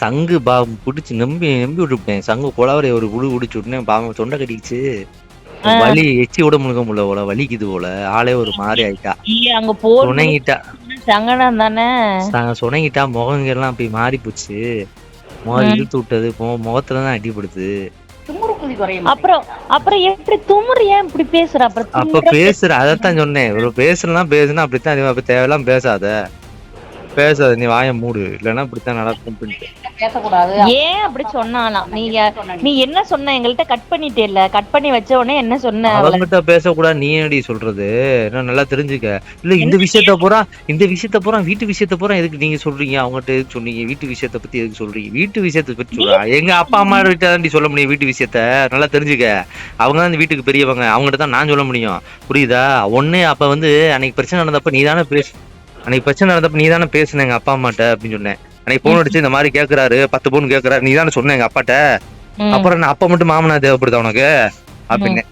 சங்கு புடிச்சு நம்பி நம்பி விட்டுவிட்டேன். சங்கு குழவரைய ஒரு புடி புடிச்சு விட்டேன். பாவம் தொண்டை கட்டிக்கிச்சு. ஆ. வலி எச்சி கூட முழுங்க முடியல போல. வலிக்குது போல. ஆளே ஒரு மாரி ஆயிட்டா. அங்க போர் சுணங்கிட்டா. சங்கடம் தானே. சுணங்கிட்டா. முகங்கெல்லாம் அப்படி மாறி போச்சு. முகம் ம். இழுத்து விட்டது. முகத்துல தான் அடிபடுது. அப்புறம் அப்புறம் எப்படி துமுறு ஏன் இப்படி பேசுற? அப்புறம் அப்ப பேசுற அதத்தான் சொன்னேன். ஒரு பேசுனா அப்படித்தான் அப்ப தேவையெல்லாம் பேசாத. பேசாத நீ வாய மூடு. இல்லன்னா இப்படித்தான் நடக்கும் அப்படின்ட்டு. பேசக்கூடாது. ஏன் அப்படி சொன்னாலாம்? நீ என்ன சொன்ன? எங்கள்ட்ட கட் பண்ணிட்டேல்ல. கட் பண்ணி வச்ச உடனே என்ன சொன்ன? அவங்கிட்ட பேசக்கூடாது நீ என்னடி சொல்றது? என்ன நல்லா தெரிஞ்சுக்க. இல்ல இந்த விஷயத்த பூரா வீட்டு விஷயத்த பூரா எதுக்கு நீங்க சொல்றீங்க? அவங்ககிட்ட எதுக்கு சொன்னீங்க? வீட்டு விஷயத்த பத்தி எதுக்கு சொல்றீங்க? வீட்டு விஷயத்த பத்தி சொல்றா. எங்க அப்பா அம்மா கிட்ட தாண்டி சொல்ல முடியும் வீட்டு விஷயத்த. நல்லா தெரிஞ்சுக்க. அவங்க தான் இந்த வீட்டுக்கு பெரியவங்க. அவங்ககிட்ட தான் நான் சொல்ல முடியும். புரியுதா? ஒண்ணு அப்ப அன்னைக்கு பிரச்சனை நடந்தப்ப நீதானே பேசுன எங்க அப்பா அம்மாட்ட அப்படின்னு சொன்னேன். அன்னைக்கு போன் அடிச்சு இந்த மாதிரி கேக்குறாரு 10 பவுன் கேக்குறாரு. நீதானே சொன்ன எங்க அப்பாட்ட. அப்புறம் என்ன அப்ப மட்டும் மாமனா தேவைப்படுதா உனக்கு அப்படின்னு